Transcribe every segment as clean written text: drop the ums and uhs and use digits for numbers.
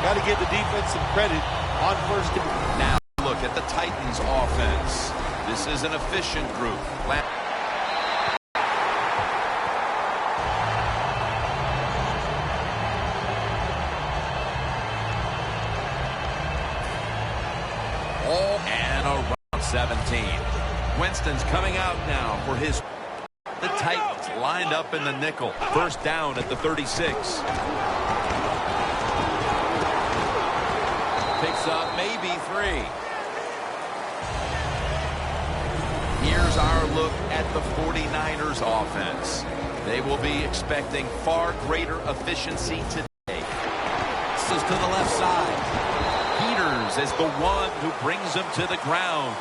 Got to give the defense some credit on first down. Now look at the Titans offense. This is an efficient group. And around 17. Winston's coming out now for his. The Titans lined up in the nickel. First down at the 36. Picks up maybe 3. Here's our look at the 49ers offense. They will be expecting far greater efficiency today. This is to the left side. Peters is the one who brings him to the ground.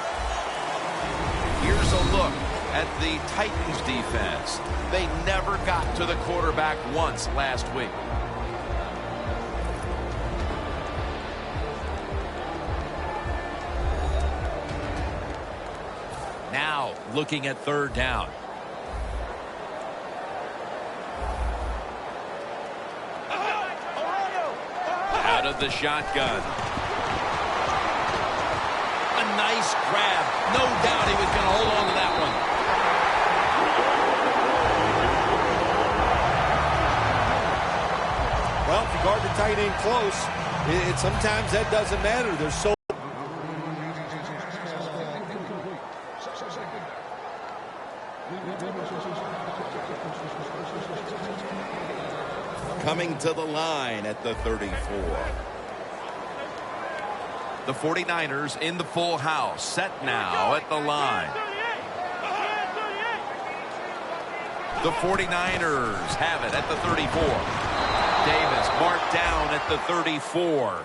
Here's a look at the Titans defense. They never got to the quarterback once last week. Now looking at third down. Out of the shotgun. A nice grab. No doubt he was going to hold on to that one. Well, if you guard the tight end close, sometimes that doesn't matter. They're so coming to the line at the 34. The 49ers in the full house, set now at the line. The 49ers have it at the 34. Davis marked down at the 34.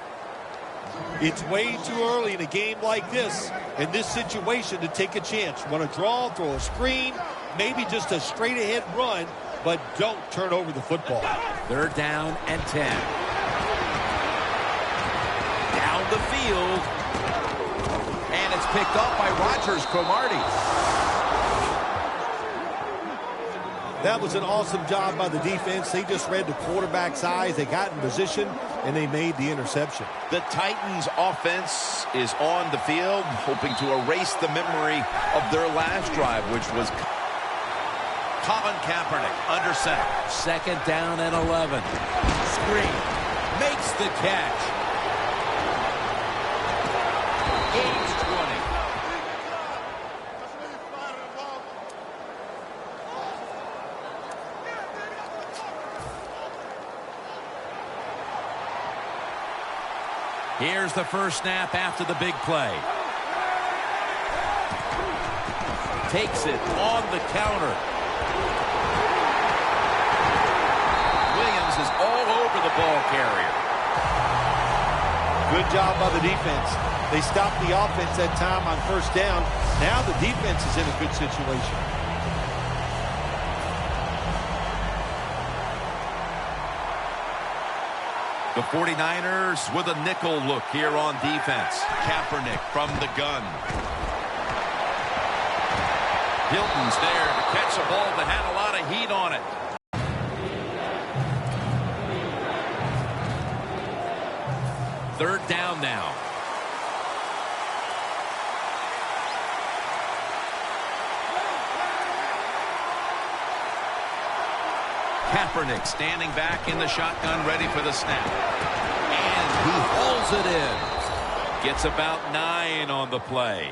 It's way too early in a game like this, in this situation, to take a chance. Want to draw, throw a screen, maybe just a straight-ahead run, but don't turn over the football. Third down and 10. Down the field. And it's picked up by Rodgers Cromartie. That was an awesome job by the defense. They just read the quarterback's eyes. They got in position, and they made the interception. The Titans offense is on the field, hoping to erase the memory of their last drive, which was Colin Kaepernick under center. Second down and 11. Screen. Makes the catch. Gains 20. Here's the first snap after the big play. Takes it on the counter. Is all over the ball carrier. Good job by the defense. They stopped the offense that time on first down. Now the defense is in a good situation. The 49ers with a nickel look here on defense. Kaepernick from the gun. Hilton's there to catch a ball that had a lot of heat on it. Third down now. Kaepernick standing back in the shotgun, ready for the snap. And he hauls it in. Gets about 9 on the play.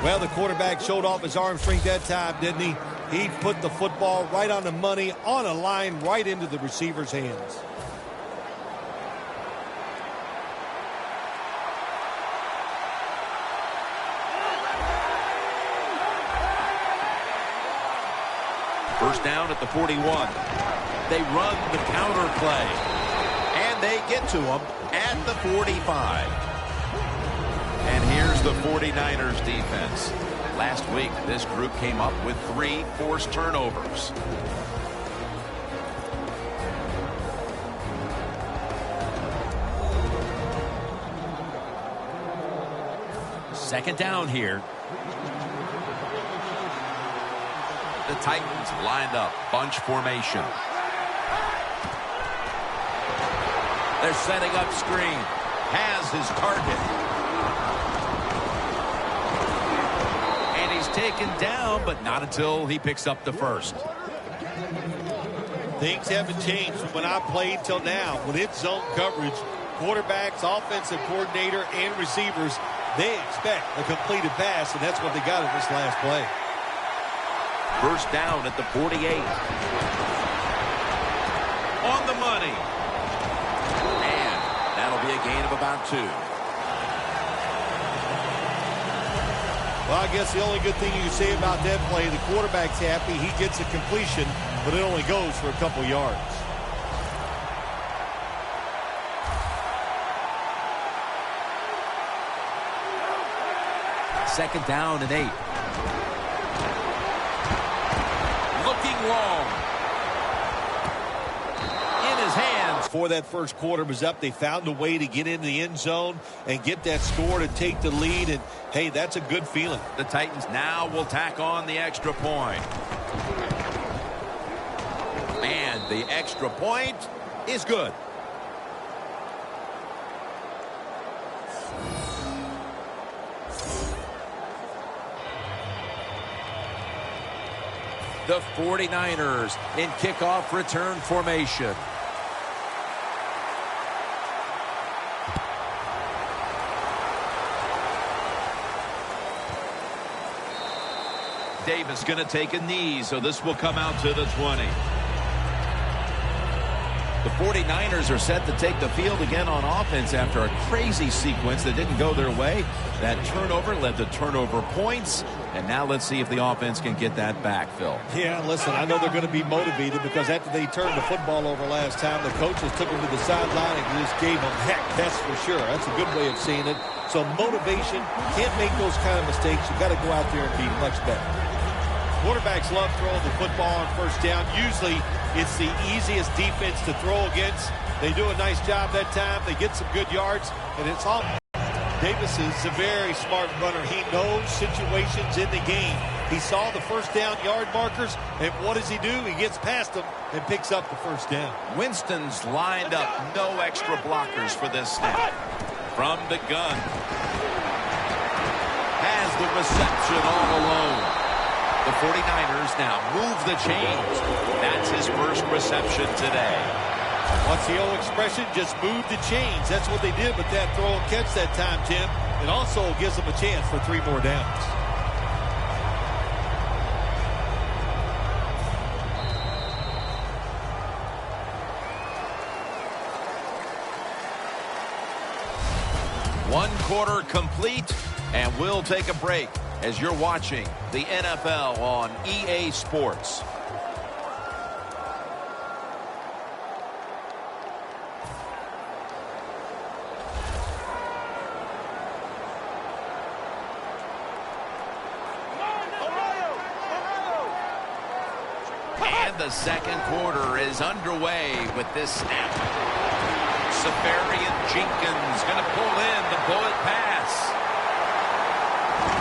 Well, the quarterback showed off his arm strength that time, didn't he? He put the football right on the money, on a line, right into the receiver's hands. First down at the 41. They run the counter play. And they get to him at the 45. And here's the 49ers defense. Last week, this group came up with 3 forced turnovers. Second down here. The Titans lined up, bunch formation. They're setting up screen. Has his target. And he's taken down, but not until he picks up the first. Things haven't changed from when I played till now. With its zone coverage, quarterbacks, offensive coordinator, and receivers, they expect a completed pass, and that's what they got in this last play. First down at the 48. On the money. And that'll be a gain of about 2. Well, I guess the only good thing you can say about that play, the quarterback's happy. He gets a completion, but it only goes for a couple yards. Second down and 8. Looking long. In his hands. Before that first quarter was up, they found a way to get into the end zone and get that score to take the lead. And, hey, that's a good feeling. The Titans now will tack on the extra point. And the extra point is good. The 49ers in kickoff return formation. Davis going to take a knee, so this will come out to the 20. The 49ers are set to take the field again on offense after a crazy sequence that didn't go their way. That turnover led to turnover points, and now let's see if the offense can get that back, Phil. Yeah, listen, I know they're going to be motivated because after they turned the football over last time, the coaches took them to the sideline and just gave them heck, that's for sure. That's a good way of seeing it. So motivation, can't make those kind of mistakes. You've got to go out there and be much better. Quarterbacks love throwing the football on first down. Usually it's the easiest defense to throw against. They do a nice job that time. They get some good yards, and it's all. Davis is a very smart runner. He knows situations in the game. He saw the first down yard markers, and what does he do? He gets past them and picks up the first down. Winston's lined up. No extra blockers for this snap. From the gun. Has the reception all alone. The 49ers now move the chains. That's his first reception today. What's the old expression? Just move the chains. That's what they did with that throw and catch that time, Tim. It also gives them a chance for 3 more downs. One quarter complete, and we'll take a break as you're watching the NFL on EA Sports. And the second quarter is underway with this snap. Safarian Jenkins going to pull in the bullet pass.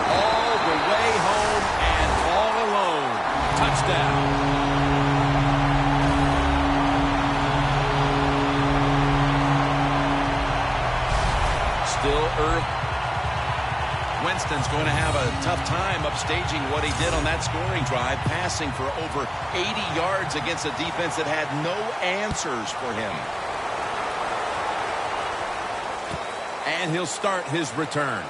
All the way home and all alone. Touchdown. Still early. Winston's going to have a tough time upstaging what he did on that scoring drive, passing for over 80 yards against a defense that had no answers for him. And he'll start his return.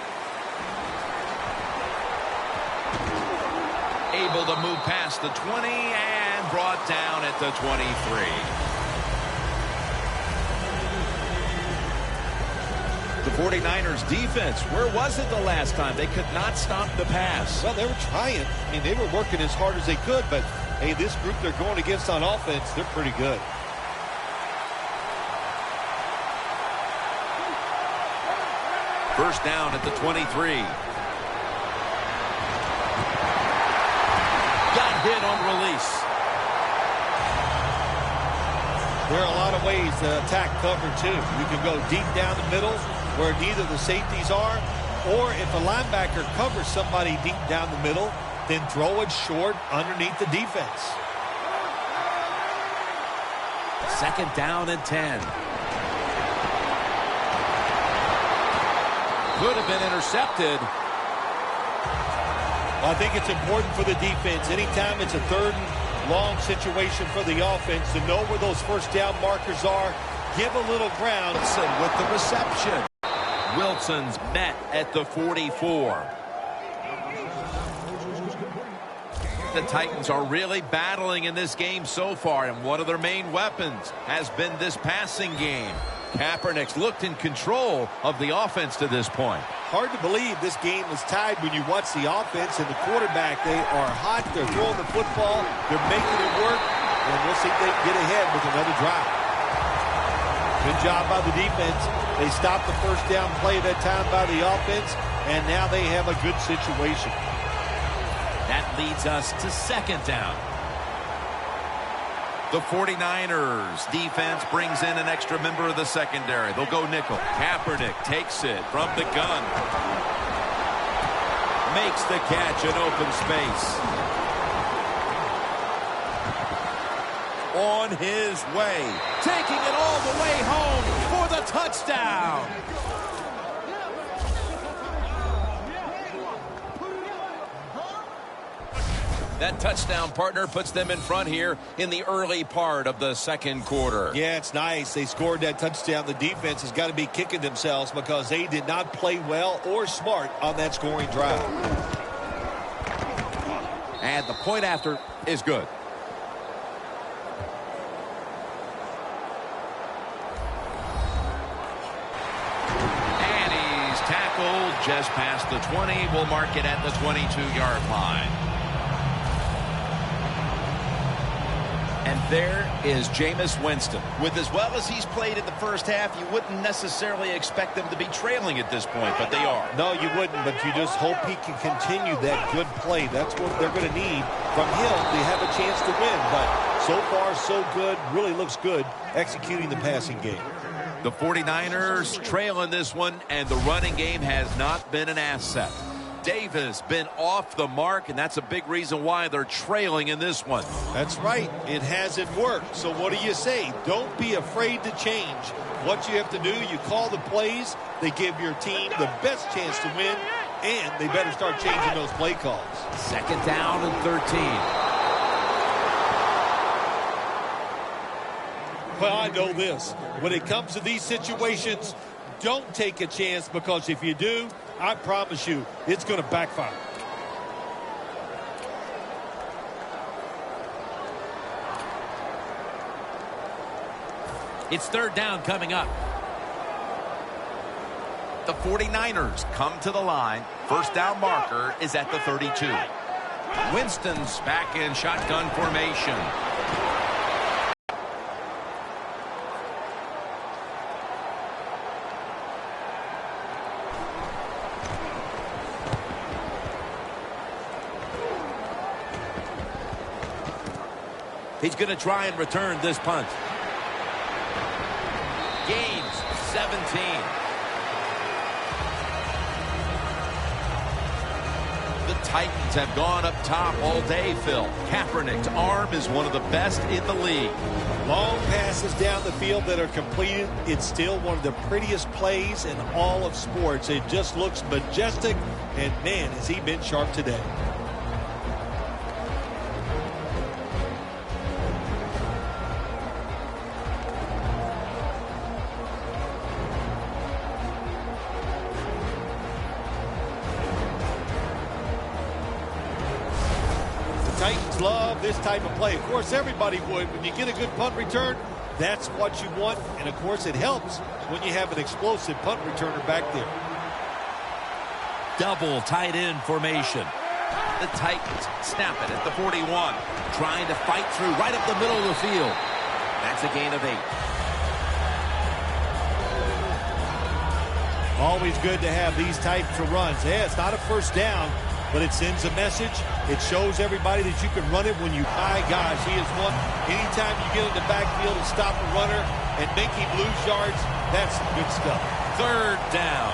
Able to move past the 20 and brought down at the 23. The 49ers defense, where was it the last time? They could not stop the pass. Well, they were trying. I mean, they were working as hard as they could, but, hey, this group they're going against on offense, they're pretty good. First down at the 23. Got hit on release. There are a lot of ways to attack cover, too. You can go deep down the middle where neither the safeties are, or if a linebacker covers somebody deep down the middle, then throw it short underneath the defense. Second down and 10. could have been intercepted. I think it's important for the defense. Anytime it's a third and long situation for the offense to know where those first down markers are, give a little ground. Wilson with the reception. Wilson's met at the 44. The Titans are really battling in this game so far, and one of their main weapons has been this passing game. Kaepernick's looked in control of the offense to this point. Hard to believe this game is tied when you watch the offense and the quarterback. They are hot. They're throwing the football. They're making it work. And we'll see if they can get ahead with another drive. Good job by the defense. They stopped the first down play that time by the offense, and now they have a good situation. That leads us to second down. The 49ers defense brings in an extra member of the secondary. They'll go nickel. Kaepernick takes it from the gun. Makes the catch in open space. On his way. Taking it all the way home for the touchdown. That touchdown, partner, puts them in front here in the early part of the second quarter. Yeah, it's nice. They scored that touchdown. The defense has got to be kicking themselves because they did not play well or smart on that scoring drive. And the point after is good. And he's tackled just past the 20. We'll mark it at the 22-yard line. And there is Jameis Winston. With as well as he's played in the first half, you wouldn't necessarily expect them to be trailing at this point, but they are. No, you wouldn't, but you just hope he can continue that good play. That's what they're going to need from him to have a chance to win. But so far, so good. Really looks good executing the passing game. The 49ers trail in this one, and the running game has not been an asset. Davis been off the mark, and that's a big reason why they're trailing in this one. That's right. It hasn't worked. So what do you say? Don't be afraid to change. What you have to do, you call the plays. They give your team the best chance to win, and they better start changing those play calls. Second down and 13. Well, I know this. When it comes to these situations, don't take a chance, because if you do, I promise you, it's going to backfire. It's third down coming up. The 49ers come to the line. First down marker is at the 32. Winston's back in shotgun formation. He's going to try and return this punt. Gains 17. The Titans have gone up top all day, Phil. Kaepernick's arm is one of the best in the league. Long passes down the field that are completed. It's still one of the prettiest plays in all of sports. It just looks majestic, and man, has he been sharp today. Titans love this type of play. Of course, everybody would. When you get a good punt return, that's what you want. And, of course, it helps when you have an explosive punt returner back there. Double tight end formation. The Titans snap it at the 41. Trying to fight through right up the middle of the field. That's a gain of 8. Always good to have these types of runs. Yeah, it's not a first down, but it sends a message. It shows everybody that you can run it when you, my gosh, he is one. Anytime you get in the backfield and stop a runner and make him lose yards, that's some good stuff. Third down.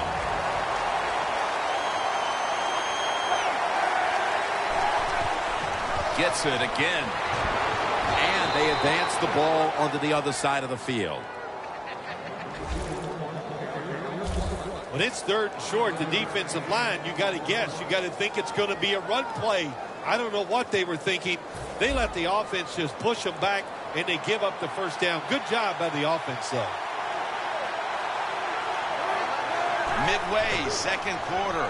Gets it again. And they advance the ball onto the other side of the field. When it's 3rd and short, the defensive line, you got to guess. You got to think it's going to be a run play. I don't know what they were thinking. They let the offense just push them back, and they give up the first down. Good job by the offense, though. Midway, 2nd quarter.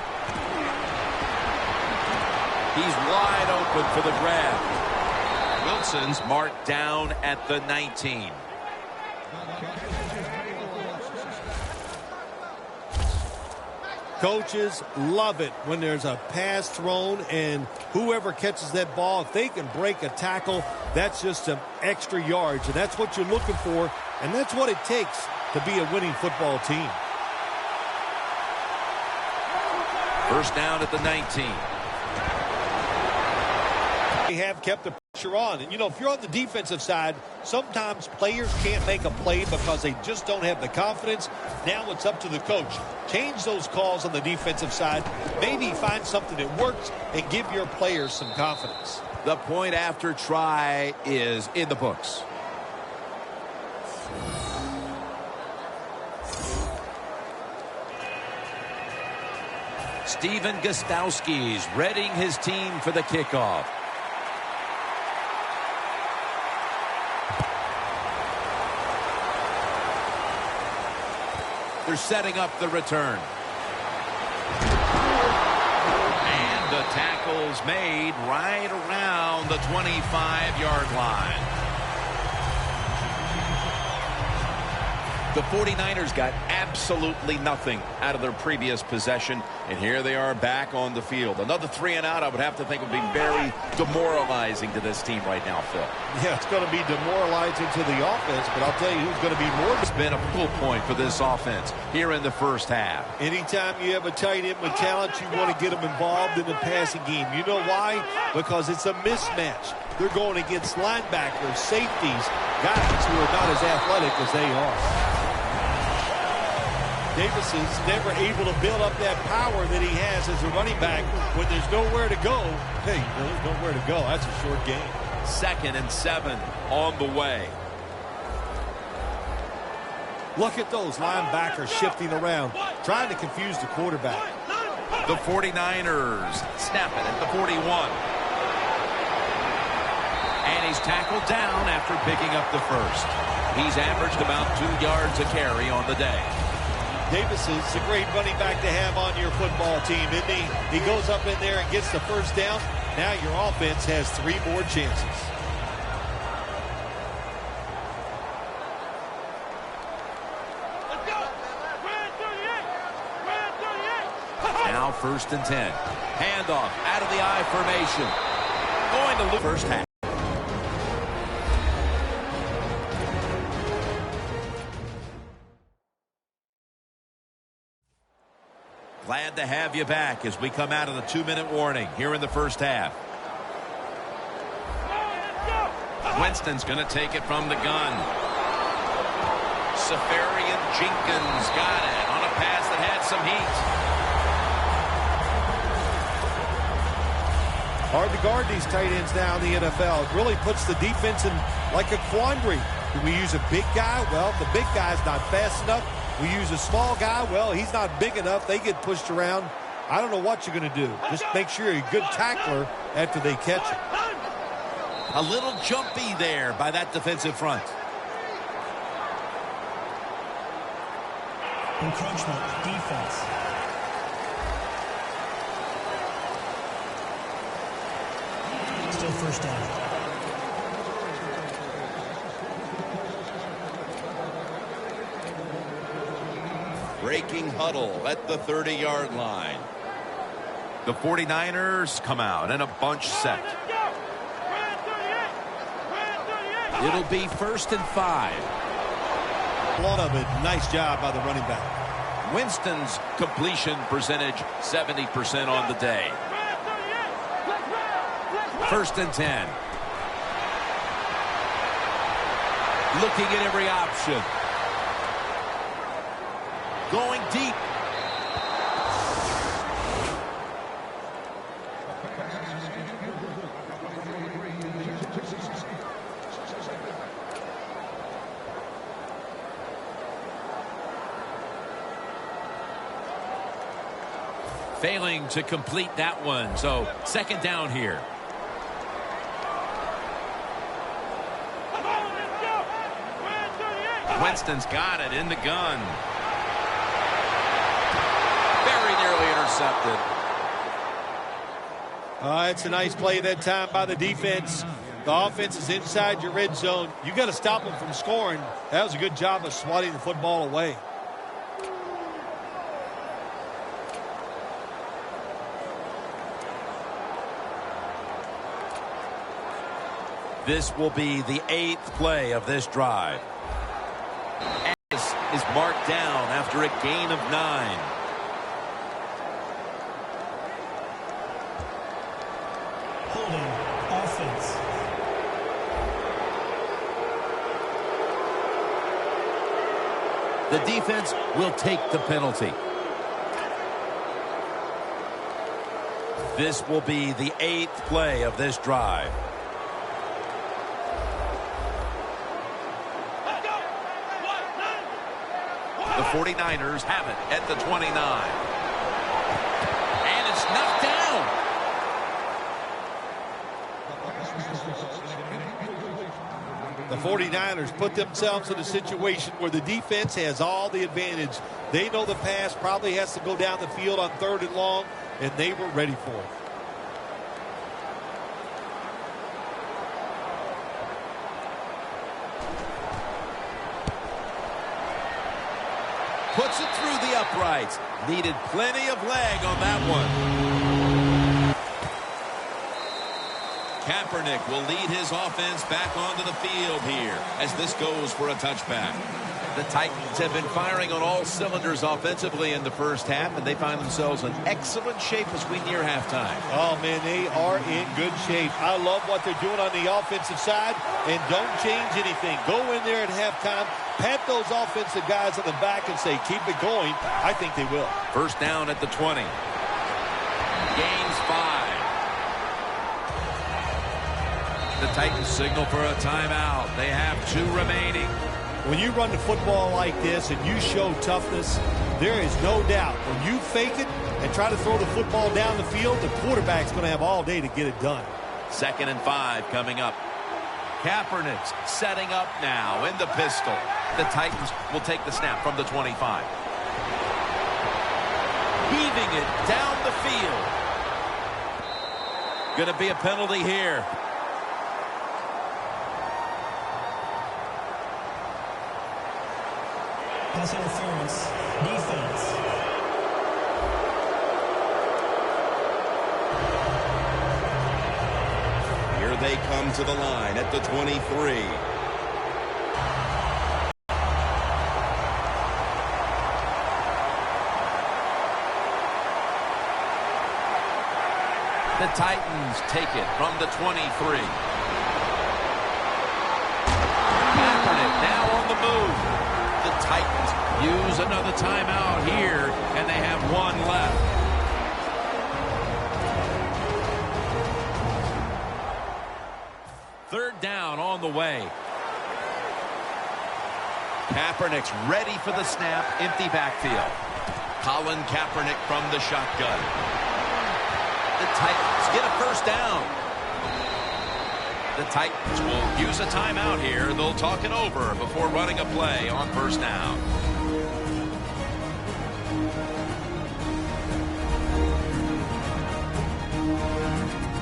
He's wide open for the grab. Wilson's marked down at the 19. Coaches love it when there's a pass thrown, and whoever catches that ball, if they can break a tackle, that's just some extra yards, and that's what you're looking for, and that's what it takes to be a winning football team. First down at the 19. They have kept the pressure on. And, you know, if you're on the defensive side, sometimes players can't make a play because they just don't have the confidence. Now it's up to the coach. Change those calls on the defensive side. Maybe find something that works and give your players some confidence. The point after try is in the books. Steven Gostowski's readying his team for the kickoff. They're setting up the return. And the tackle's made right around the 25-yard line. The 49ers got absolutely nothing out of their previous possession, and here they are back on the field. Another 3 and out, I would have to think, would be very demoralizing to this team right now, Phil. Yeah, it's going to be demoralizing to the offense, but I'll tell you who's going to be more. It's been a full point for this offense here in the first half. Anytime you have a tight end with talent, you want to get them involved in the passing game. You know why? Because it's a mismatch. They're going against linebackers, safeties, guys who are not as athletic as they are. Davis is never able to build up that power that he has as a running back when there's nowhere to go. Hey, there's nowhere to go. That's a short game. 2nd and 7 on the way. Look at those linebackers shifting around, trying to confuse the quarterback. The 49ers snap it at the 41. And he's tackled down after picking up the first. He's averaged about 2 yards a carry on the day. Davis is a great running back to have on your football team, isn't he? He goes up in there and gets the first down. Now your offense has 3 more chances. Now 1st and 10. Handoff out of the I formation. Going to lose first half. Glad to have you back as we come out of the 2-minute warning here in the first half. Winston's going to take it from the gun. Safarian Jenkins got it on a pass that had some heat. Hard to guard these tight ends now in the NFL. It really puts the defense in like a quandary. Do we use a big guy? Well, the big guy's not fast enough. We use a small guy. Well, he's not big enough. They get pushed around. I don't know what you're going to do. Just make sure you're a good tackler after they catch it. A little jumpy there by that defensive front. Encroachment defense. Still first down. Breaking huddle at the 30-yard line. The 49ers come out in a bunch set. It'll be 1st and 5. A lot of it. Nice job by the running back. Winston's completion percentage 70% on the day. 1st and 10. Looking at every option. Going deep. Failing to complete that one. So second down here. Winston's got it in the gun. Very nearly intercepted. It's a nice play that time by the defense. The offense is inside your red zone. You got to stop them from scoring. That was a good job of swatting the football away. This will be the 8th play of this drive. This is marked down after a gain of 9. Holding offense. The defense will take the penalty. This will be the 8th play of this drive. The 49ers have it at the 29. And it's knocked down. The 49ers put themselves in a situation where the defense has all the advantage. They know the pass probably has to go down the field on 3rd and long, and they were ready for it. Puts it through the uprights. Needed plenty of leg on that one. Kaepernick will lead his offense back onto the field here as this goes for a touchback. The Titans have been firing on all cylinders offensively in the first half, and they find themselves in excellent shape as we near halftime. Oh, man, they are in good shape. I love what they're doing on the offensive side, and don't change anything. Go in there at halftime, pat those offensive guys on the back and say, keep it going. I think they will. First down at the 20. Gains 5. The Titans signal for a timeout. They have 2 remaining. When you run the football like this and you show toughness, there is no doubt when you fake it and try to throw the football down the field, the quarterback's going to have all day to get it done. 2nd and 5 coming up. Kaepernick's setting up now in the pistol. The Titans will take the snap from the 25. Heaving it down the field. Going to be a penalty here. Pass interference. Defense. Here they come to the line at the 23. The Titans take it from the 23. Kaepernick now on the move. The Titans use another timeout here, and they have 1 left. Third down on the way. Kaepernick's ready for the snap. Empty backfield. Colin Kaepernick from the shotgun. The Titans get a first down. The Titans will use a timeout here. They'll talk it over before running a play on first down.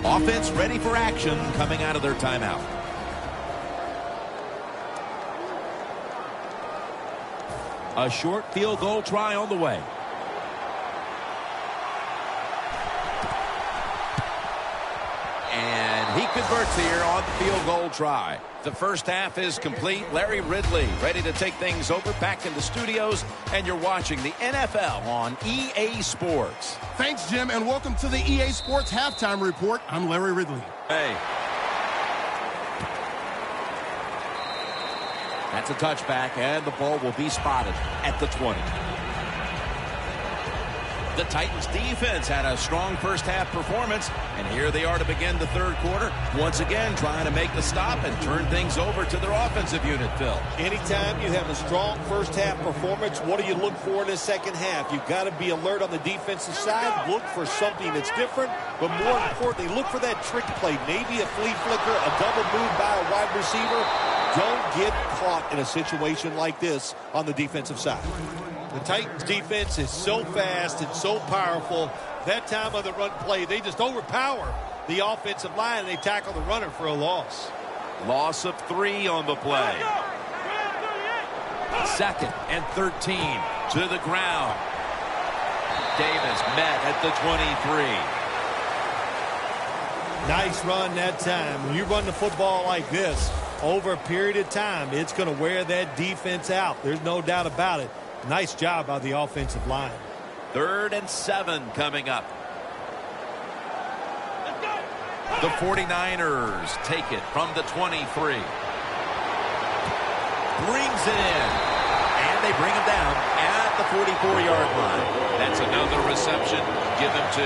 Offense ready for action coming out of their timeout. A short field goal try on the way. And he converts here on the field goal try. The first half is complete. Larry Ridley ready to take things over back in the studios, and you're watching the NFL on EA Sports. Thanks, Jim, and welcome to the EA Sports Halftime Report. I'm Larry Ridley. Hey. That's a touchback, and the ball will be spotted at the 20. The Titans defense had a strong first half performance, and here they are to begin the third quarter, once again trying to make the stop and turn things over to their offensive unit, Phil. Anytime you have a strong first half performance, what do you look for in the second half? You've got to be alert on the defensive side, look for something that's different, but more importantly, look for that trick play, maybe a flea flicker, a double move by a wide receiver. Don't get caught in a situation like this on the defensive side. The Titans defense is so fast and so powerful. That time of the run play, they just overpower the offensive line, and they tackle the runner for a loss. Loss of 3 on the play. 2nd and 13 to the ground. Davis met at the 23. Nice run that time. When you run the football like this, over a period of time, it's going to wear that defense out. There's no doubt about it. Nice job by the offensive line. 3rd and 7 coming up. The 49ers take it from the 23. Brings it in. And they bring him down at the 44-yard line. That's another reception. Give him 2.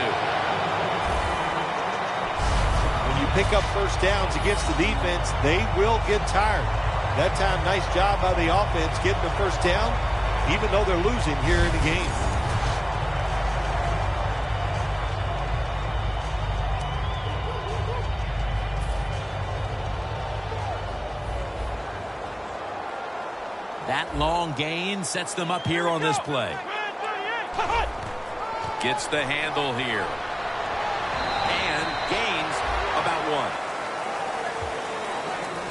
When you pick up first downs against the defense, they will get tired. That time, nice job by the offense getting the first down, even though they're losing here in the game. That long gain sets them up here on this play. Gets the handle here. And gains about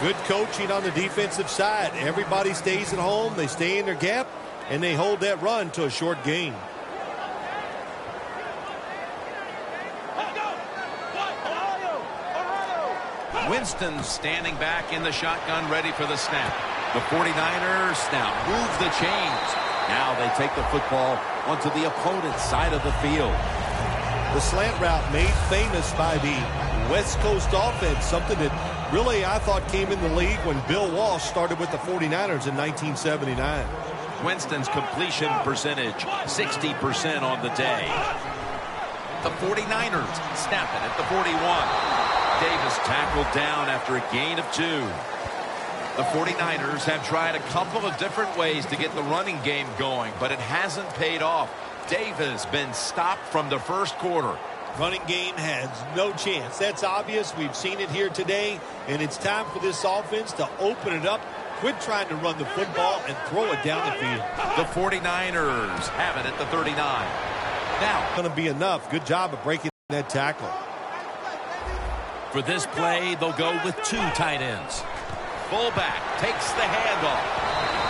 1. Good coaching on the defensive side. Everybody stays at home. They stay in their gap, and they hold that run to a short gain. Winston standing back in the shotgun, ready for the snap. The 49ers now move the chains. Now they take the football onto the opponent's side of the field. The slant route made famous by the West Coast offense, something that really I thought came in the league when Bill Walsh started with the 49ers in 1979. Winston's completion percentage, 60% on the day. The 49ers snapping at the 41. Davis tackled down after a gain of 2. The 49ers have tried a couple of different ways to get the running game going, but it hasn't paid off. Davis been stopped from the first quarter. Running game has no chance. That's obvious. We've seen it here today, and it's time for this offense to open it up, quit trying to run the football, and throw it down the field. The 49ers have it at the 39. Now, going to be enough. Good job of breaking that tackle. For this play, they'll go with 2 tight ends. Fullback takes the handoff.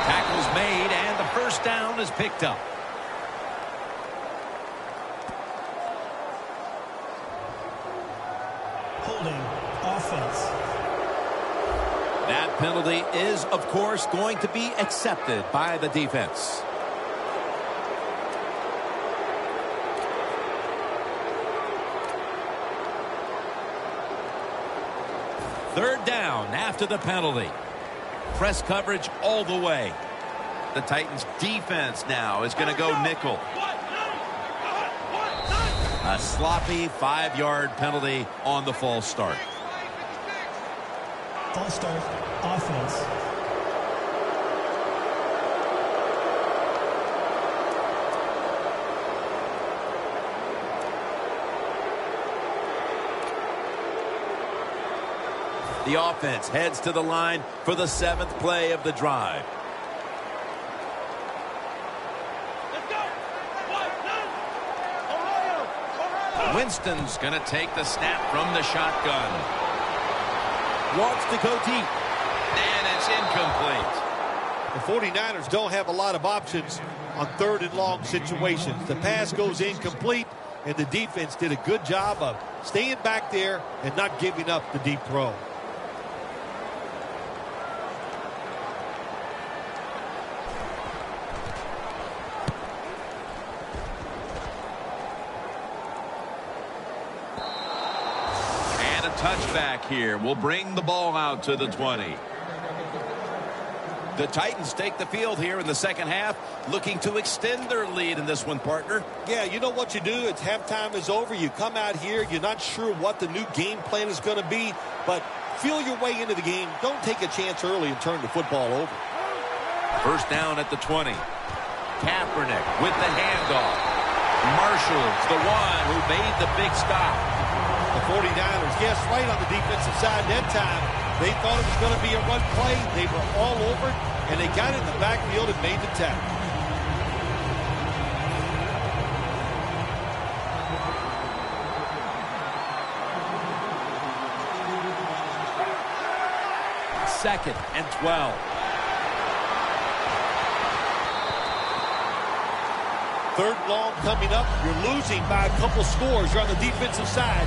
Tackle's made, and the first down is picked up. Holding offense. That penalty is, of course, going to be accepted by the defense. Third down after the penalty. Press coverage all the way. The Titans defense now is going to go nickel. A sloppy 5-yard penalty on the false start. False start offense. The offense heads to the line for the 7th play of the drive. Winston's going to take the snap from the shotgun. Wants to go deep. And it's incomplete. The 49ers don't have a lot of options on 3rd and long situations. The pass goes incomplete, and the defense did a good job of staying back there and not giving up the deep throw. Touchback here will bring the ball out to the 20. The Titans take the field here in the second half, looking to extend their lead in this one, partner. Yeah, you know what you do? It's halftime is over. You come out here. You're not sure what the new game plan is going to be, but feel your way into the game. Don't take a chance early and turn the football over. First down at the 20. Kaepernick with the handoff. Marshall's the one who made the big stop. The 49ers, yes, right on the defensive side that time. They thought it was going to be a run play. They were all over it, and they got in the backfield and made the tackle. Second and 12. Third long coming up. You're losing by a couple scores. You're on the defensive side.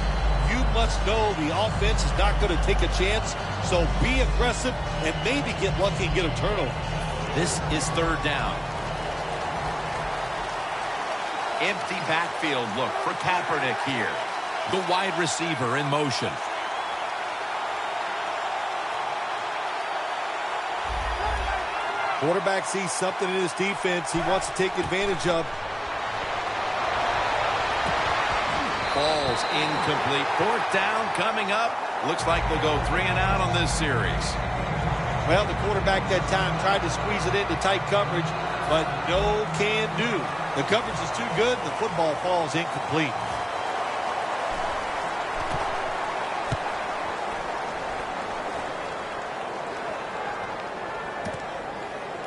You must know the offense is not going to take a chance, so be aggressive and maybe get lucky and get a turnover. This is third down. Empty backfield look for Kaepernick here. The wide receiver in motion. Quarterback sees something in his defense he wants to take advantage of. Ball's incomplete. Fourth down coming up. Looks like they'll go 3 and out on this series. Well, the quarterback that time tried to squeeze it into tight coverage, but no can do. The coverage is too good, and the football falls incomplete.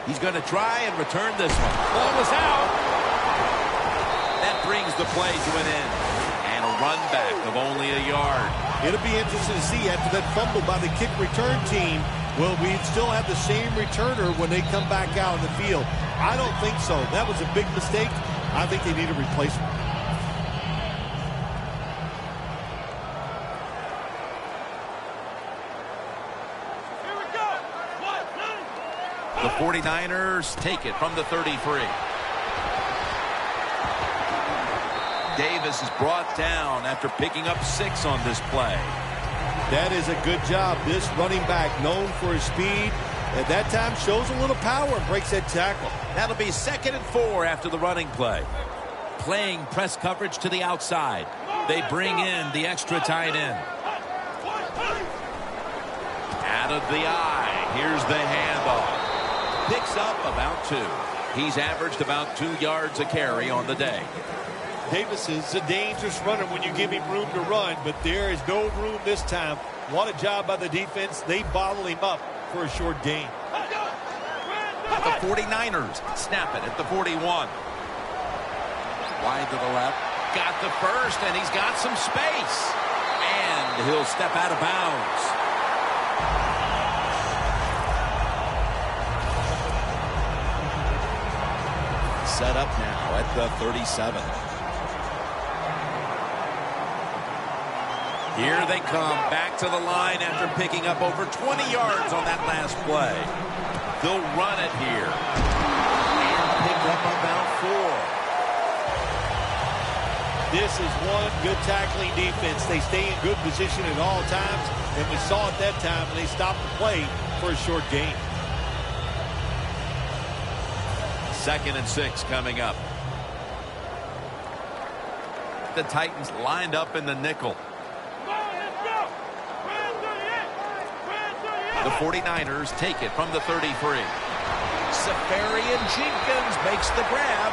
He's going to try and return this one. Ball was out. That brings the play to an end. And a run back of only a yard. It'll be interesting to see after that fumble by the kick return team, will we still have the same returner when they come back out in the field? I don't think so. That was a big mistake. I think they need a replacement. The 49ers take it from the 33. Davis is brought down after picking up 6 on this play. That is a good job. This running back, known for his speed, at that time shows a little power and breaks that tackle. That'll be 2nd and 4 after the running play. Playing press coverage to the outside. They bring in the extra tight end. Out of the eye. Here's the handoff. Picks up about 2. He's averaged about 2 yards a carry on the day. Davis is a dangerous runner when you give him room to run, but there is no room this time. What a job by the defense. They bottle him up for a short gain. The 49ers snap it at the 41. Wide to the left. Got the first, and he's got some space. And he'll step out of bounds. Set up now at the 37. Here they come back to the line after picking up over 20 yards on that last play. They'll run it here. And pick up about 4. This is one good tackling defense. They stay in good position at all times, and we saw it that time, and they stopped the play for a short gain. 2nd and 6 coming up. The Titans lined up in the nickel. The 49ers take it from the 33. Safarian Jenkins makes the grab.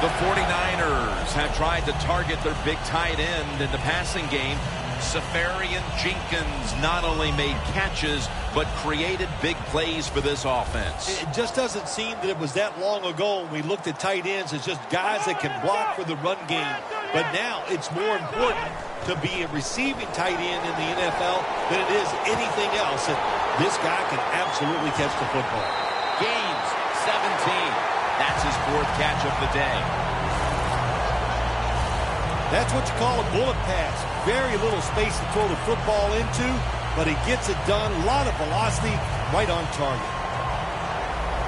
The 49ers have tried to target their big tight end in the passing game. Safarian Jenkins not only made catches, but created big plays for this offense. It just doesn't seem that it was that long ago when we looked at tight ends as just guys that can block for the run game. But now it's more important to be a receiving tight end in the NFL than it is anything else. And this guy can absolutely catch the football. Gains 17. That's his 4th catch of the day. That's what you call a bullet pass. Very little space to throw the football into, but he gets it done. A lot of velocity, right on target.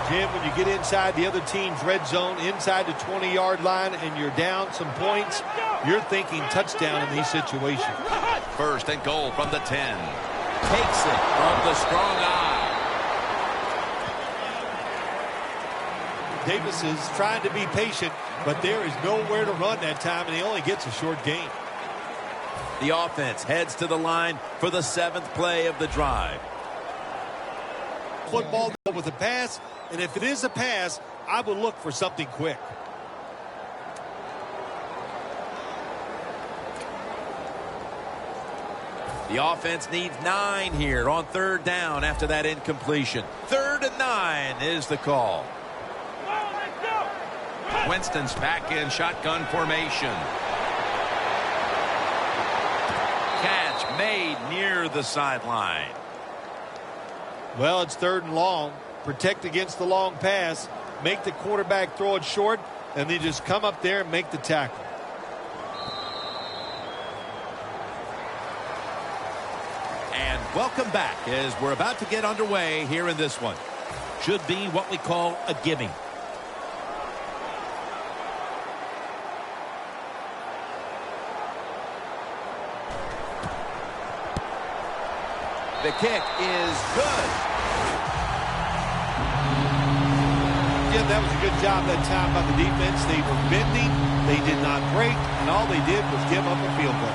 Jim, when you get inside the other team's red zone, inside the 20-yard line, and you're down some points, you're thinking touchdown in these situations. 1st and goal from the 10. takes it from the strong eye. Davis is trying to be patient, but there is nowhere to run that time, and he only gets a short gain. The offense heads to the line for the 7th play of the drive. Football with a pass, and if it is a pass, I would look for something quick. The offense needs 9 here on 3rd down after that incompletion. 3rd and 9 is the call. Winston's back in shotgun formation. Catch made near the sideline. Well, it's 3rd and long. Protect against the long pass. Make the quarterback throw it short, and then just come up there and make the tackle. And welcome back as we're about to get underway here in this one. Should be what we call a gimme. The kick is good. Yeah, that was a good job that time by the defense. They were bending, they did not break, and all they did was give up a field goal.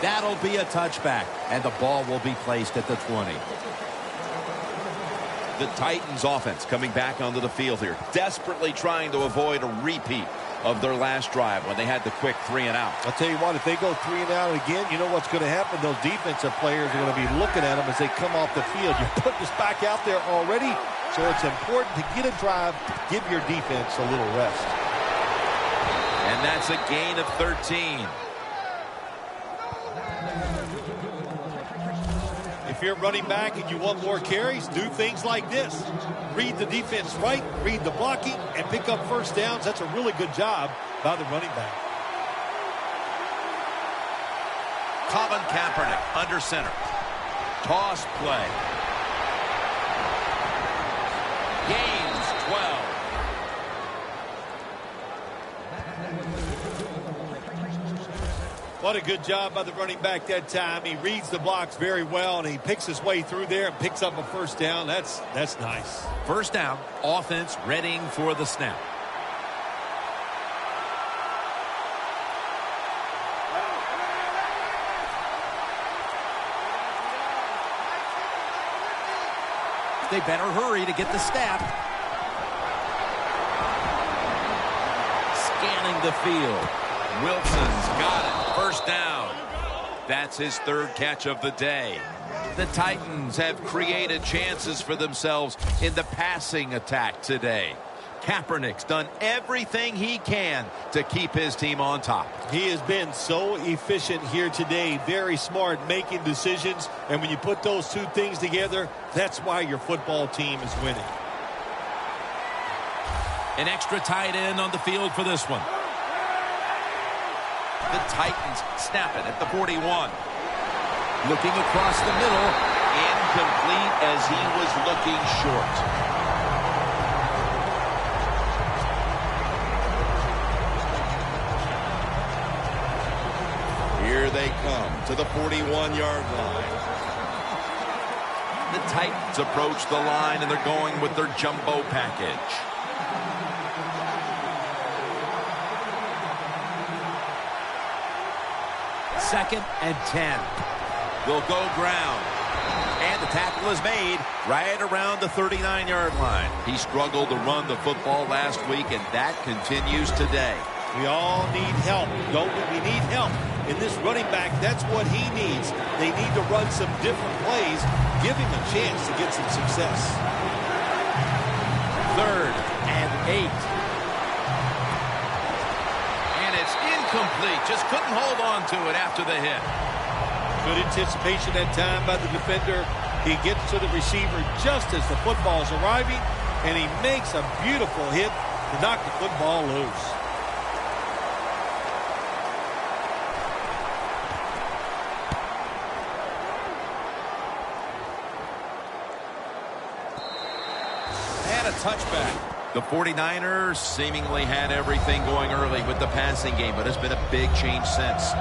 That'll be a touchback, and the ball will be placed at the 20. The Titans offense coming back onto the field here, desperately trying to avoid a repeat of their last drive when they had the quick 3 and out. I'll tell you what, if they go 3 and out again, you know what's going to happen? Those defensive players are going to be looking at them as they come off the field. You put this back out there already, so it's important to get a drive, give your defense a little rest. And that's a gain of 13. If you're running back and you want more carries, do things like this. Read the defense right, read the blocking, and pick up first downs. That's a really good job by the running back. Colin Kaepernick under center. Toss play. Gains 12. What a good job by the running back that time. He reads the blocks very well, and he picks his way through there and picks up a first down. That's nice. First down, offense readying for the snap. They better hurry to get the snap. Scanning the field. Wilson's got it. First down. That's his 3rd catch of the day. The Titans have created chances for themselves in the passing attack today. Kaepernick's done everything he can to keep his team on top. He has been so efficient here today. Very smart, making decisions. And when you put those two things together, that's why your football team is winning. An extra tight end on the field for this one. The Titans snap it at the 41. Looking across the middle. Incomplete as he was looking short. Here they come to the 41-yard line. The Titans approach the line, and they're going with their jumbo package. Second and 10. Will go ground. And the tackle is made right around the 39-yard line. He struggled to run the football last week, and that continues today. We all need help, don't we? We need help. In this running back, that's what he needs. They need to run some different plays. Give him a chance to get some success. 3rd and 8. Incomplete. Just couldn't hold on to it after the hit. Good anticipation that time by the defender. He gets to the receiver just as the football's arriving, and he makes a beautiful hit to knock the football loose. And a touchback. The 49ers seemingly had everything going early with the passing game, but it's been a big change since.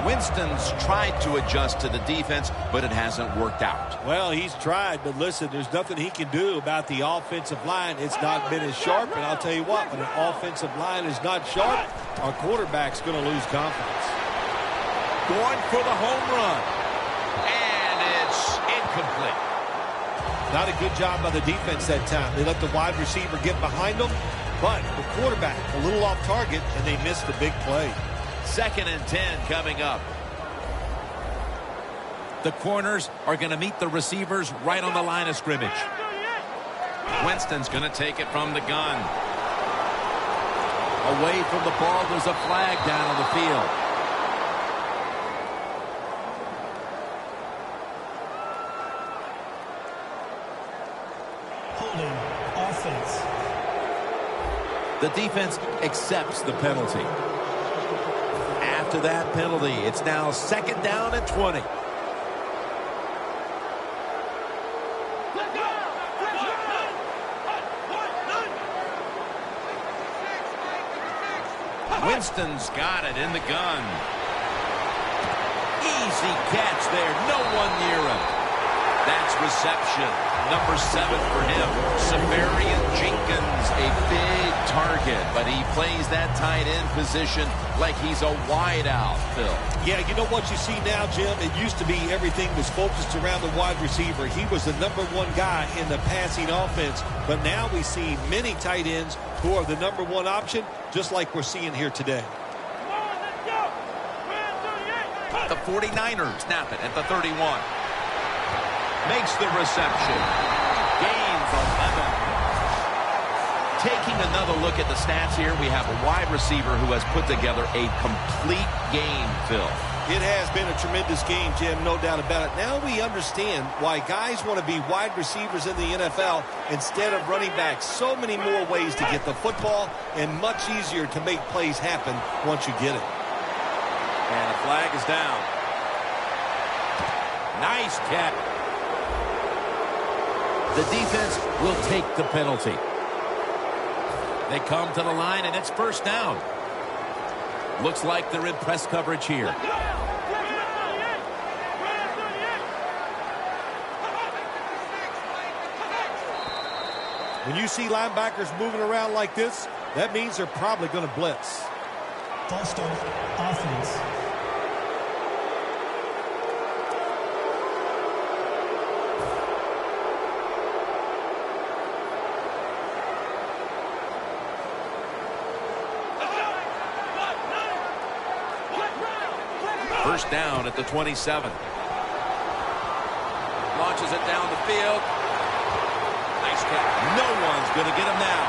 Winston's tried to adjust to the defense, but it hasn't worked out. Well, he's tried, but listen, there's nothing he can do about the offensive line. It's not been as sharp, and I'll tell you what, when an offensive line is not sharp, our quarterback's going to lose confidence. Going for the home run. And it's incomplete. Not a good job by the defense that time. They let the wide receiver get behind them, but the quarterback a little off target, and they missed the big play. 2nd and 10 coming up. The corners are going to meet the receivers right on the line of scrimmage. Winston's going to take it from the gun. Away from the ball, there's a flag down on the field. Holding. Offense. The defense accepts the penalty. After that penalty, it's now 2nd down and 20. Winston's got it in the gun. Easy catch there. No one near him. That's reception. Number 7 for him. Severian Jenkins, a big target, but he plays that tight end position like he's a wideout, Phil. Yeah, you know what you see now, Jim? It used to be everything was focused around the wide receiver. He was the number 1 guy in the passing offense, but now we see many tight ends who are the number 1 option, just like we're seeing here today. The 49ers snap it at the 31. Makes the reception. Gains 11. Taking another look at the stats here, we have a wide receiver who has put together a complete game, Phil. It has been a tremendous game, Jim, no doubt about it. Now we understand why guys want to be wide receivers in the NFL instead of running backs. So many more ways to get the football and much easier to make plays happen once you get it. And the flag is down. Nice catch. The defense will take the penalty. They come to the line, and it's 1st down. Looks like they're in press coverage here. When you see linebackers moving around like this, that means they're probably going to blitz. False start. Offense. First down at the 27. Launches it down the field. Nice catch. No one's going to get him now.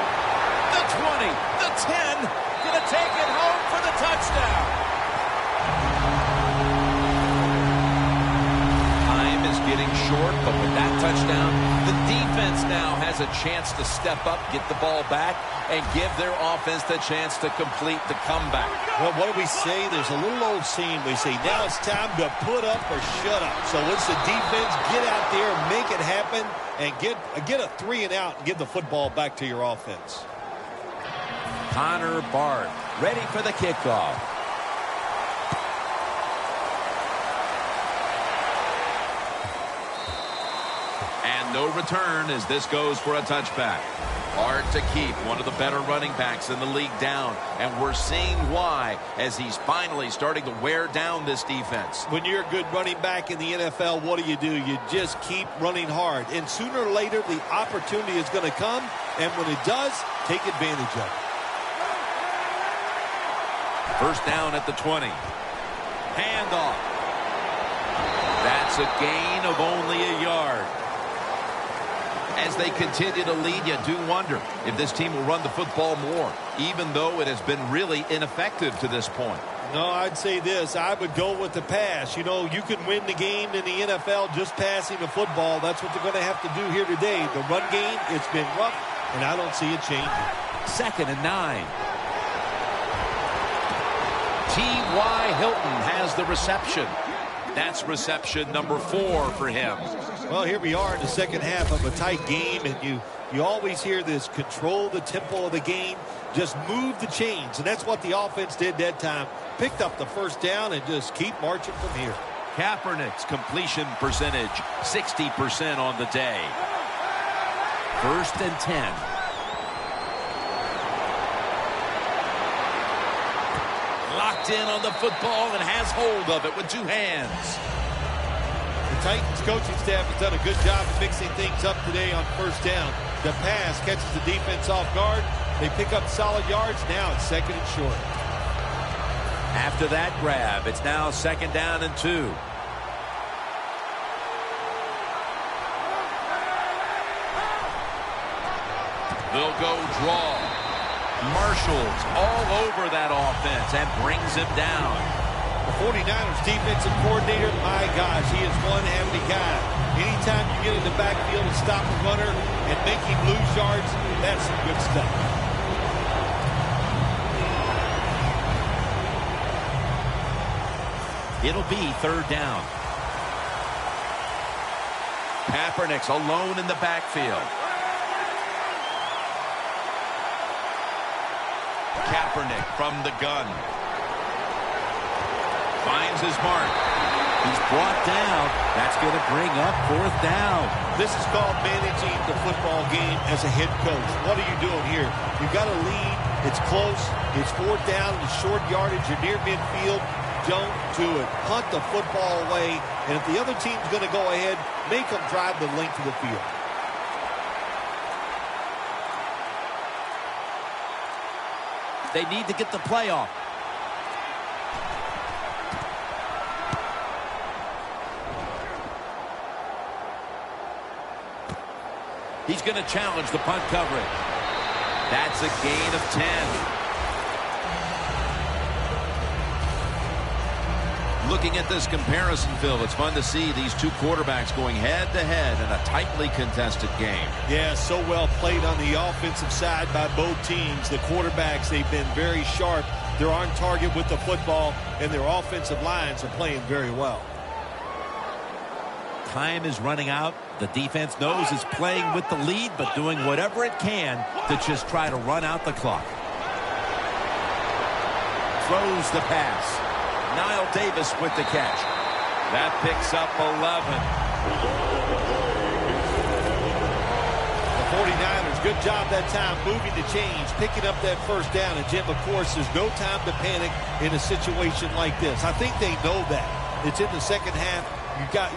The 20, the 10, going to take it home for the touchdown. Time is getting short, but with that touchdown, the defense now has a chance to step up, get the ball back, and give their offense the chance to complete the comeback. Well, what do we say? There's a little old saying we say, now it's time to put up or shut up. So let's the defense get out there, make it happen, and get a 3 and out and give the football back to your offense. Connor Bard ready for the kickoff. And no return as this goes for a touchback. Hard to keep one of the better running backs in the league down, and we're seeing why as he's finally starting to wear down this defense. When you're a good running back in the NFL, what do? You just keep running hard, and sooner or later the opportunity is going to come, and when it does, take advantage of it. First down at the 20. Handoff. That's a gain of only a yard. As they continue to lead, you do wonder if this team will run the football more, even though it has been really ineffective to this point. No, I'd say this. I would go with the pass. You know, you can win the game in the NFL just passing the football. That's what they're going to have to do here today. The run game, it's been rough, and I don't see it changing. 2nd and 9. T.Y. Hilton has the reception. That's reception number 4 for him. Well, here we are in the second half of a tight game, and you always hear this: control the tempo of the game, just move the chains, and that's what the offense did that time. Picked up the first down and just keep marching from here. Kaepernick's completion percentage, 60% on the day. 1st and 10. Locked in on the football and has hold of it with 2 hands. The Titans coaching staff has done a good job of mixing things up today on first down. The pass catches the defense off guard. They pick up solid yards. Now it's 2nd and short. After that grab, it's now 2nd down and 2. They'll go draw. Marshall's all over that offense and brings him down. The 49ers defensive coordinator, my gosh, he is one heavy guy. Anytime you get in the backfield and stop the runner and make him lose yards, that's some good stuff. It'll be 3rd down. Kaepernick's alone in the backfield. Kaepernick from the gun. Finds his mark. He's brought down. That's going to bring up 4th down. This is called managing the football game as a head coach. What are you doing here? You've got a lead. It's close. It's 4th down. It's short yardage. You're near midfield. Don't do it. Punt the football away. And if the other team's going to go ahead, make them drive the length of the field. They need to get the play off. He's going to challenge the punt coverage. That's a gain of 10. Looking at this comparison, Phil, it's fun to see these two quarterbacks going head-to-head in a tightly contested game. Yeah, so well played on the offensive side by both teams. The quarterbacks, they've been very sharp. They're on target with the football, and their offensive lines are playing very well. Time is running out. The defense knows it's playing with the lead, but doing whatever it can to just try to run out the clock. Throws the pass. Niall Davis with the catch. That picks up 11. The 49ers, good job that time moving the chains, picking up that first down. And, Jim, of course, there's no time to panic in a situation like this. I think they know that. It's in the second half.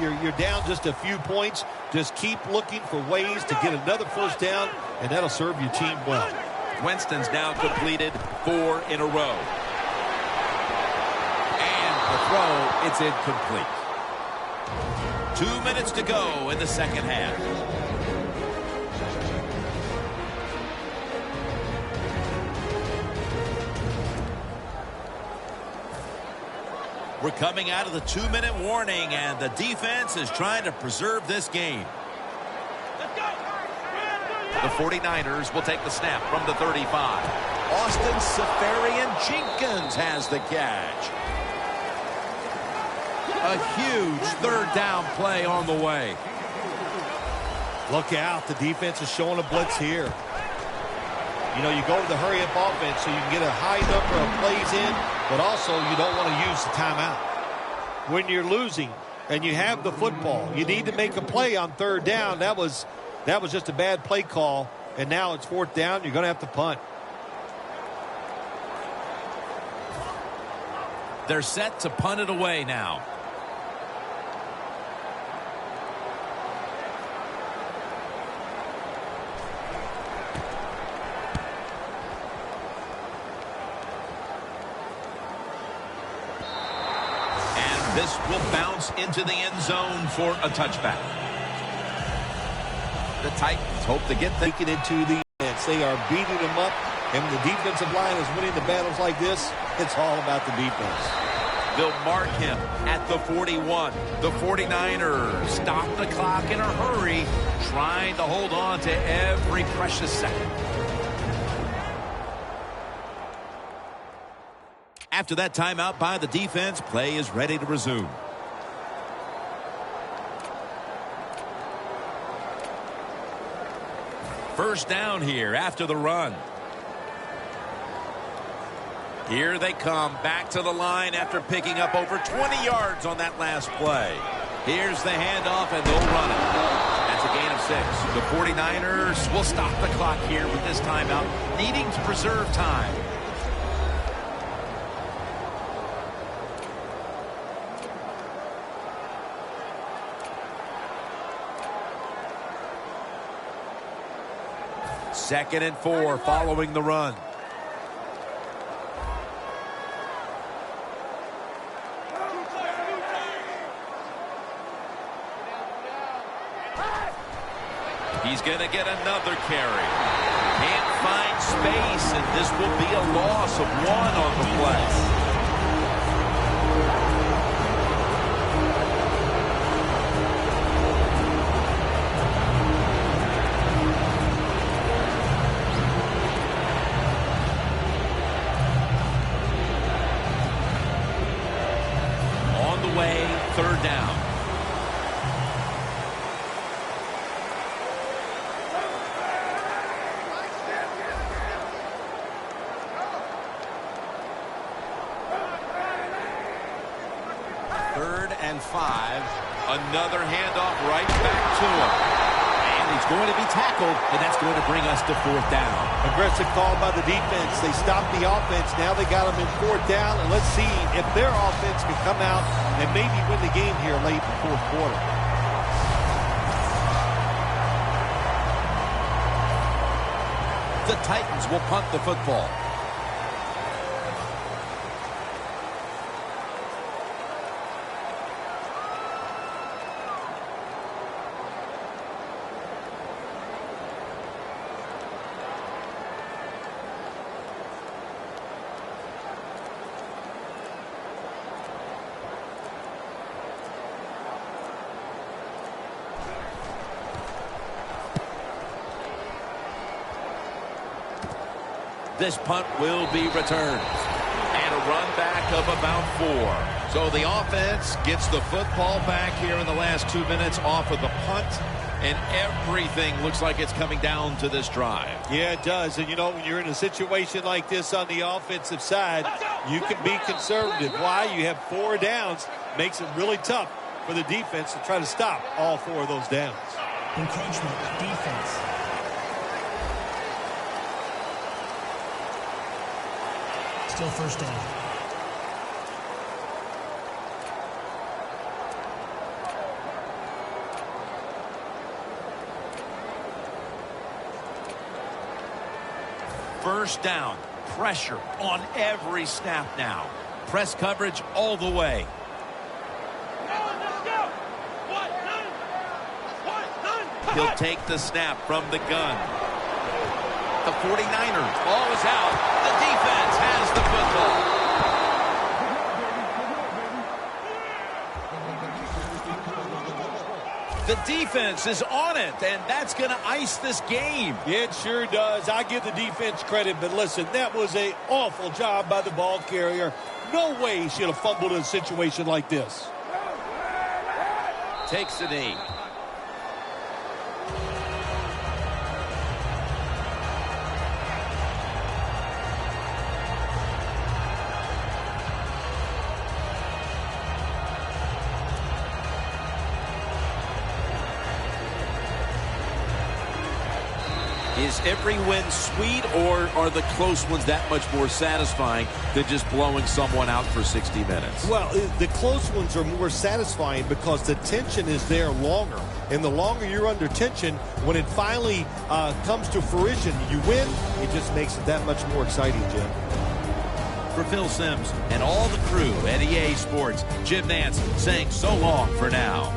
You're down just a few points. Just keep looking for ways to get another first down, and that'll serve your team well. Winston's now completed 4 in a row. The throw, it's incomplete. 2 minutes to go in the second half. We're coming out of the 2-minute warning, and the defense is trying to preserve this game. The 49ers will take the snap from the 35. Austin Seferian-Jenkins has the catch. A huge third down play on the way. Look out. The defense is showing a blitz here. You know, you go to the hurry-up offense so you can get a high number of plays in, but also you don't want to use the timeout. When you're losing and you have the football, you need to make a play on third down. That was just a bad play call, and now it's 4th down. You're going to have to punt. They're set to punt it away now. This will bounce into the end zone for a touchback. The Titans hope to get taken into the defense. They are beating them up, and when the defensive line is winning the battles like this, it's all about the defense. They'll mark him at the 41. The 49ers stop the clock in a hurry, trying to hold on to every precious second. After that timeout by the defense, play is ready to resume. First down here after the run. Here they come back to the line after picking up over 20 yards on that last play. Here's the handoff, and they'll run it. That's a gain of 6. The 49ers will stop the clock here with this timeout, needing to preserve time. Second and 4 following the run. He's going to get another carry. Can't find space, and this will be a loss of 1 on the play. On the way, third down. Third and 5. Another handoff right back to him. And he's going to be tackled, and that's going to bring us to fourth down. Aggressive call by the defense. They stopped the offense. Now they got them in fourth down, and let's see if their offense can come out and maybe win the game here late in the fourth quarter. The Titans will punt the football. This punt will be returned. And a run back of about 4. So the offense gets the football back here in the last 2 minutes off of the punt. And everything looks like it's coming down to this drive. Yeah, it does. And, you know, when you're in a situation like this on the offensive side, you can be conservative. Why? You have 4 downs. Makes it really tough for the defense to try to stop all 4 of those downs. Encroachment, defense. Still first down. First down. Pressure on every snap now. Press coverage all the way. He'll take the snap from the gun. The 49ers, ball is out. The defense has the football. The defense is on it, and that's going to ice this game. It sure does. I give the defense credit, but listen, that was an awful job by the ball carrier. No way he should have fumbled in a situation like this. Takes the knee. Is every win sweet, or are the close ones that much more satisfying than just blowing someone out for 60 minutes? Well, the close ones are more satisfying because the tension is there longer. And the longer you're under tension, when it finally comes to fruition, you win, it just makes it that much more exciting, Jim. For Phil Simms and all the crew at EA Sports, Jim Nance saying so long for now.